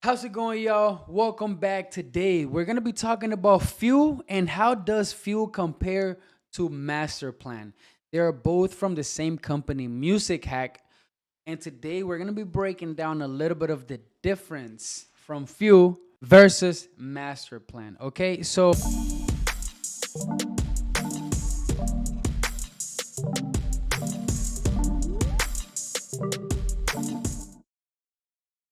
How's it going, y'all? Welcome back. Today, we're going to be talking about Fuel and how does Fuel compare to Master Plan. They are both from the same company, Music Hack. And today, we're going to be breaking down a little bit of the difference from Fuel versus Master Plan. Okay, so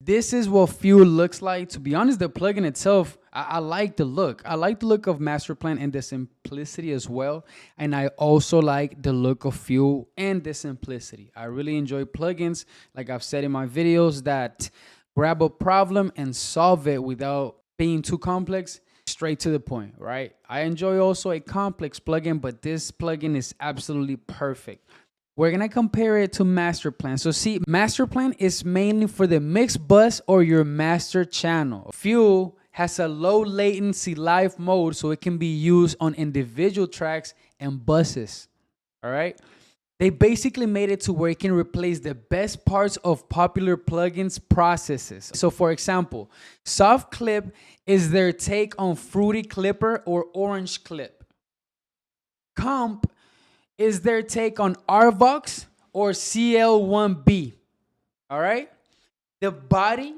this is what Fuel looks like. To be honest, the plugin itself, I like the look. I like the look of Master Plan and the simplicity as well. And I also like the look of Fuel and the simplicity. I really enjoy plugins, like I've said in my videos, that grab a problem and solve it without being too complex, straight to the point, right? I enjoy also a complex plugin, but this plugin is absolutely perfect. We're gonna compare it to master plan. So see, master plan is mainly for the mix bus or your master channel. Fuel has a low latency live mode, so it can be used on individual tracks and buses. All right. They basically made it to where it can replace the best parts of popular plugins processes. So for example, Soft Clip is their take on Fruity Clipper or Orange Clip. Comp is their take on RVox or CL1B. All right. The Body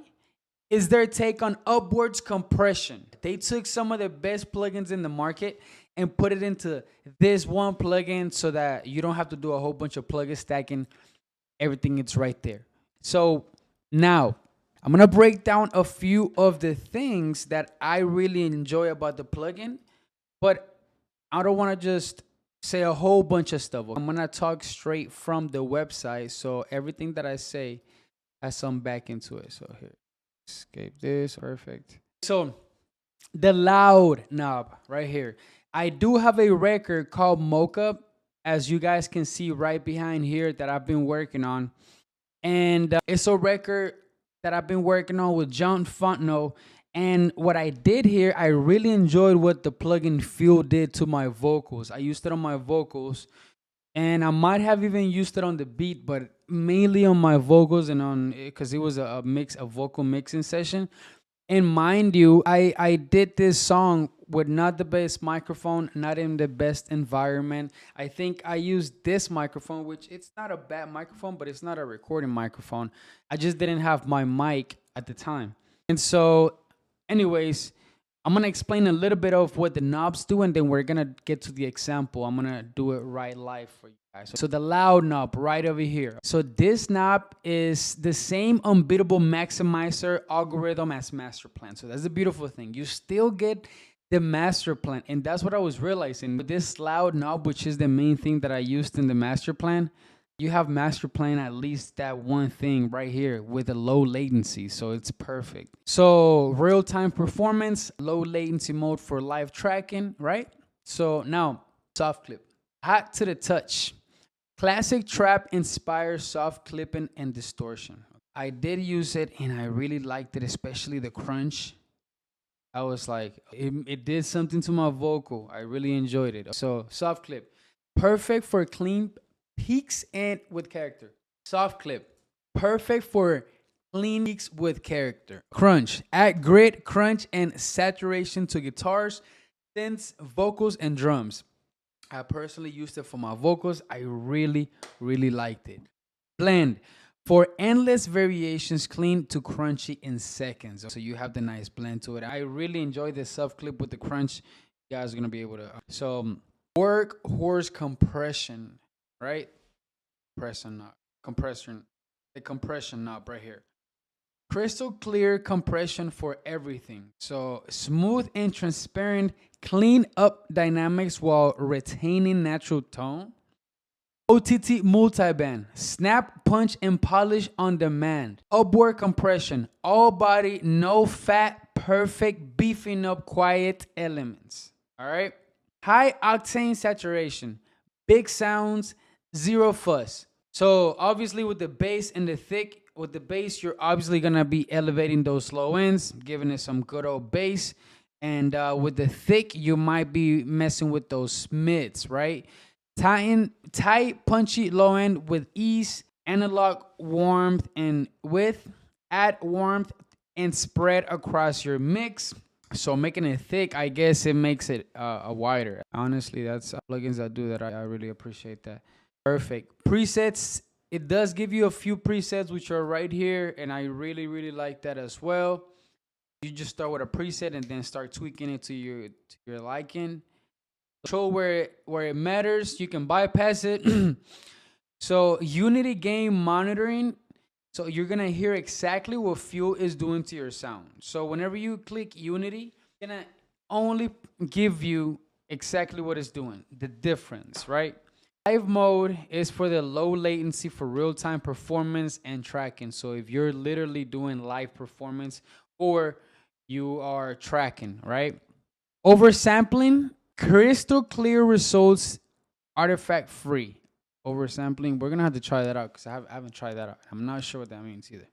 is their take on upwards compression. They took some of the best plugins in the market and put it into this one plugin so that you don't have to do a whole bunch of plugin stacking. Everything is right there. So now I'm gonna break down a few of the things that I really enjoy about the plugin, but I don't want to just say a whole bunch of stuff. I'm gonna talk straight from the website, so everything that I say has some back into it. So here, escape this, perfect. So the loud knob right here. I do have a record called Mocha, as you guys can see right behind here, that I've been working on, and it's a record that I've been working on with John Fontenot. And what I did here, I really enjoyed what the plugin Fuel did to my vocals. I used it on my vocals, and I might have even used it on the beat, but mainly on my vocals and on because it was a vocal mixing session. And mind you, I did this song with not the best microphone, not in the best environment. I think I used this microphone, which it's not a bad microphone, but it's not a recording microphone. I just didn't have my mic at the time. And so, anyways, I'm gonna explain a little bit of what the knobs do, and then we're gonna get to the example. I'm gonna do it right live for you guys. So the loud knob right over here. So this knob is the same unbeatable maximizer algorithm as master plan. So that's the beautiful thing. You still get the master plan, and that's what I was realizing with this loud knob, which is the main thing that I used in the master plan. You have master plan at least that one thing right here with a low latency, so it's perfect. So real-time performance, low latency mode for live tracking, right? So now soft clip, hot to the touch, classic trap inspired soft clipping and distortion. I did use it and I really liked it, especially the crunch. I was like, it did something to my vocal. I really enjoyed it. So soft clip, perfect for clean peaks and with character. Soft clip, perfect for clean peaks with character. Crunch, add grit, crunch, and saturation to guitars, synths, vocals, and drums. I personally used it for my vocals. I really, really liked it. Blend, for endless variations, clean to crunchy in seconds. So you have the nice blend to it. I really enjoy this soft clip with the crunch. You guys are gonna be able to. So workhorse compression, right? Compression knob, compression, the compression knob right here. Crystal clear compression for everything. So smooth and transparent, clean up dynamics while retaining natural tone. OTT Multi-band, snap, punch, and polish on demand. Upward compression, all body, no fat, perfect, beefing up quiet elements. All right. High octane saturation, big sounds, zero fuss. So obviously with the bass and the thick, with the bass, you're obviously gonna be elevating those low ends, giving it some good old bass. And with the thick, you might be messing with those mids, right? Tight, punchy low end with ease, analog warmth and width. Add warmth and spread across your mix. So making it thick, I guess it makes it wider. Honestly, that's plugins that do that. I really appreciate that. Perfect. Presets. It does give you a few presets which are right here, and I really, really like that as well. You just start with a preset and then start tweaking it to your liking. Control where it matters. You can bypass it. So Unity gain monitoring. So you're gonna hear exactly what Fuel is doing to your sound. So whenever you click Unity, it's gonna only give you exactly what it's doing, the difference, right? Live mode is for the low latency for real-time performance and tracking. So if you're literally doing live performance or you are tracking, right? Oversampling, crystal clear results, artifact free. Oversampling, we're gonna have to try that out because I haven't tried that out. I'm not sure what that means either.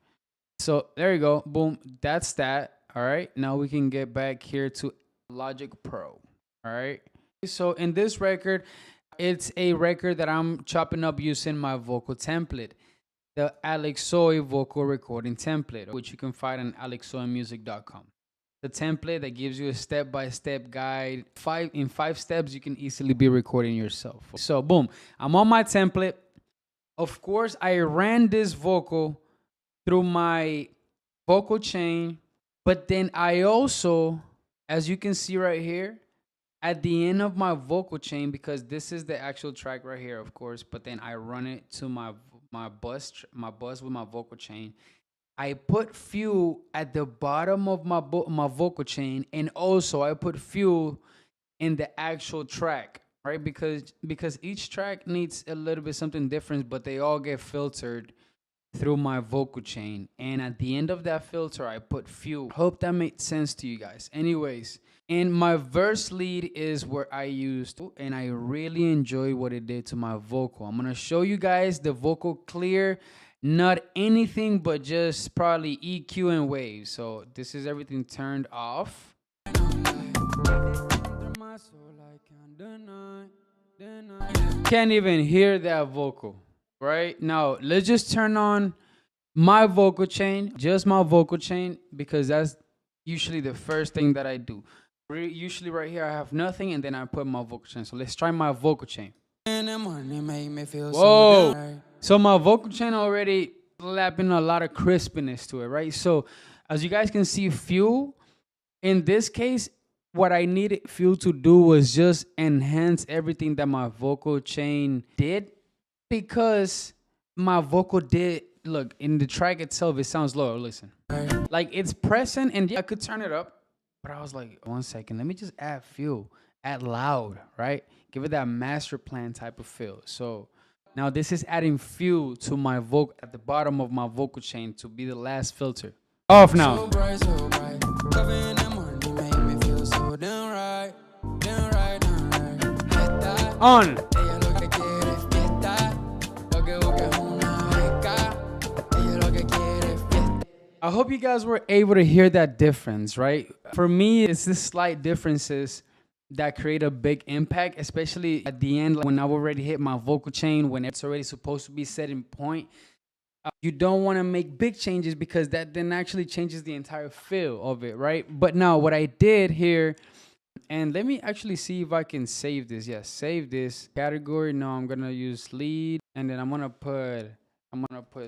So there you go. Boom. That's that. All right. Now we can get back here to Logic Pro. All right. So in this record, it's a record that I'm chopping up using my vocal template, the Alexoi vocal recording template, which you can find on alexoimusic.com. The template that gives you a step-by-step guide. In five steps, you can easily be recording yourself. So boom, I'm on my template. Of course, I ran this vocal through my vocal chain, but then I also, as you can see right here, at the end of my vocal chain, because this is the actual track right here, of course, but then I run it to my bus with my vocal chain. I put Fuel at the bottom of my vocal chain, and also I put Fuel in the actual track, right? Because each track needs a little bit something different, but they all get filtered through my vocal chain. And at the end of that filter, I put Fuel. Hope that made sense to you guys. Anyways, and my verse lead is where I used, and I really enjoy what it did to my vocal. I'm gonna show you guys the vocal clear. Not anything but just probably EQ and waves. So this is everything turned off. Can't even hear that vocal. Right now, let's just turn on my vocal chain, just my vocal chain, because that's usually the first thing that I do. Usually right here I have nothing, and then I put my vocal chain. So let's try my vocal chain. Whoa. So my vocal chain already slapping a lot of crispness to it, right? So as you guys can see, Fuel, in this case, what I needed Fuel to do was just enhance everything that my vocal chain did, because my vocal did, look, in the track itself, it sounds low. Listen. Like it's present, and yeah, I could turn it up, but I was like, 1 second, let me just add Fuel, add loud, right? Give it that master plan type of feel. So now this is adding Fuel to my vocal at the bottom of my vocal chain to be the last filter. Off now. On. I hope you guys were able to hear that difference, right? For me, it's the slight differences that create a big impact, especially at the end, like when I've already hit my vocal chain, when it's already supposed to be set in point. You don't want to make big changes because that then actually changes the entire feel of it, right? But now what I did here, and let me actually see if I can save this. Yes, save this category. No, I'm gonna use lead, and then I'm gonna put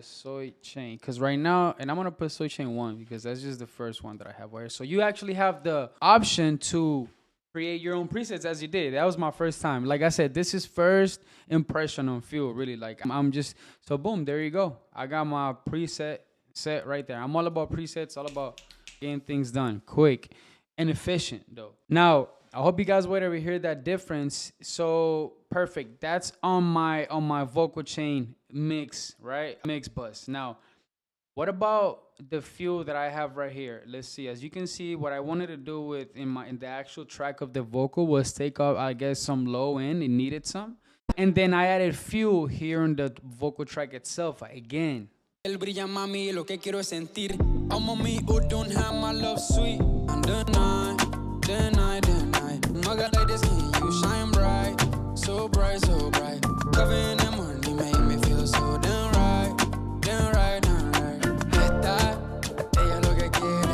soy chain, because right now, and I'm gonna put soy chain 1 because that's just the first one that I have. Where so you actually have the option to create your own presets as you did. That was my first time. Like I said, this is first impression on Fuel, really. Like I'm just, so boom, there you go. I got my preset set right there. I'm all about presets, all about getting things done quick and efficient though. Now, I hope you guys were able to hear that difference. So perfect. That's on my vocal chain mix, right? Mix bus. Now, what about the Fuel that I have right here? Let's see. As you can see, what I wanted to do with in the actual track of the vocal was take off, I guess, some low end. It needed some, and then I added Fuel here on the vocal track itself again. El brilla mami, lo que quiero es sentir. I'm on me who don't have my love sweet. And the night. My God, like this, can you shine bright? So bright, so bright. Covered in money made me feel so damn right. Damn right, damn right. Esta, ella lo que quiere.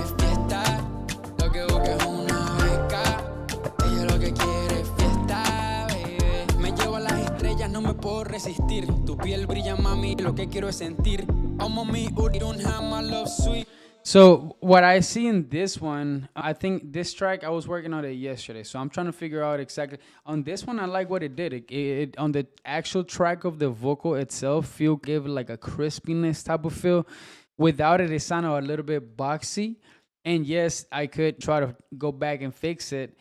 resistir. Tu piel brilla, mami, lo que quiero es sentir. Amo mi you don't have my love sweet. So what I see in this one, I think this track, I was working on it yesterday, so I'm trying to figure out exactly. On this one, I like what it did. It on the actual track of the vocal itself, feel gave it like a crispiness type of feel. Without it, it sounded a little bit boxy. And yes, I could try to go back and fix it.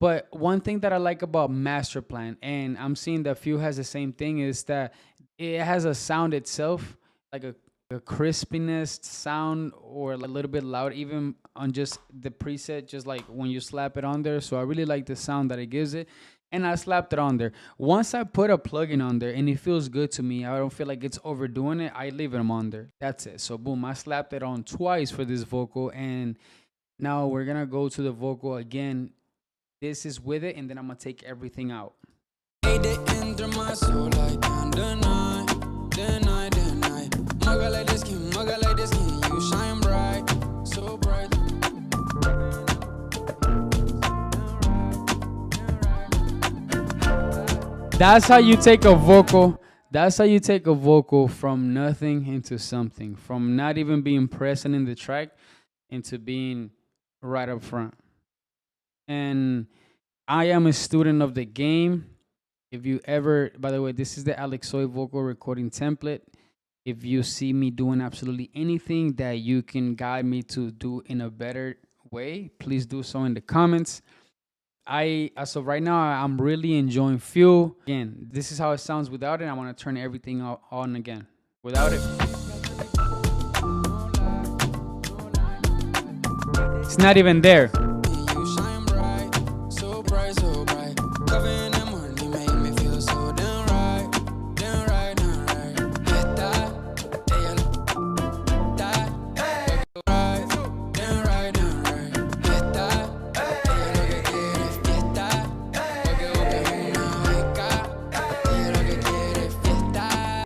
But one thing that I like about Master Plan, and I'm seeing that Few has the same thing, is that it has a sound itself, like a crispiness sound or a little bit loud, even on just the preset, just like when you slap it on there. So I really like the sound that it gives it. And I slapped it on there. Once I put a plugin on there and it feels good to me, I don't feel like it's overdoing it, I leave them on there. That's it. So boom, I slapped it on twice for this vocal. And now we're gonna go to the vocal again. This is with it, and then I'm gonna take everything out. That's how you take a vocal. That's how you take a vocal from nothing into something, from not even being present in the track into being right up front. And I am a student of the game. If you ever, by the way, this is the Alexoi vocal recording template. If you see me doing absolutely anything that you can guide me to do in a better way, please do so in the comments. As of right now, I'm really enjoying Fuel. Again, this is how it sounds without it. I want to turn everything on again. Without it, it's not even there.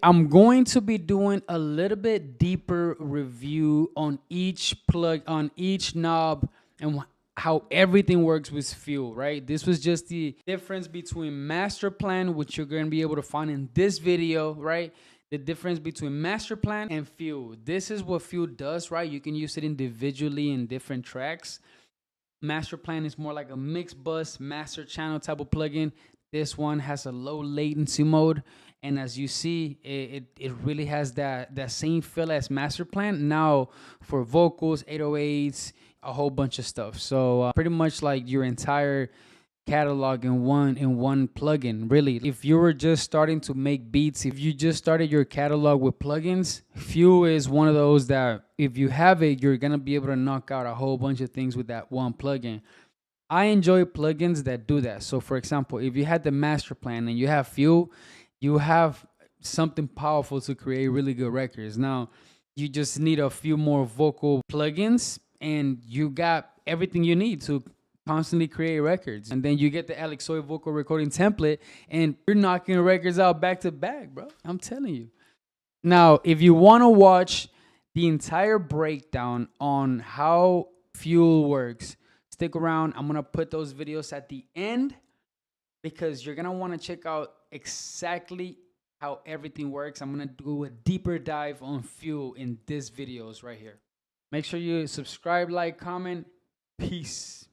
I'm going to be doing a little bit deeper review on each plug, on each knob, and how everything works with Fuel, right? This was just the difference between Master Plan, which you're going to be able to find in this video, right? The difference between Master Plan and Fuel. This is what Fuel does, right? You can use it individually in different tracks. Master Plan is more like a mix bus master channel type of plugin. This one has a low latency mode, and as you see, it really has that same feel as Master Plan. Now for vocals, 808s, a whole bunch of stuff. So pretty much like your entire catalog in one plugin. Really, if you were just starting to make beats, if you just started your catalog with plugins, Fuel is one of those that if you have it, you're gonna be able to knock out a whole bunch of things with that one plugin. I enjoy plugins that do that. So for example, if you had the Master Plan and you have Fuel, you have something powerful to create really good records. Now you just need a few more vocal plugins and you got everything you need to constantly create records. And then you get the Alexoi vocal recording template and you're knocking records out back to back, bro. I'm telling you. Now, if you want to watch the entire breakdown on how Fuel works, stick around. I'm going to put those videos at the end because you're going to want to check out exactly how everything works. I'm going to do a deeper dive on Fuel in this videos right here. Make sure you subscribe, like, comment. Peace.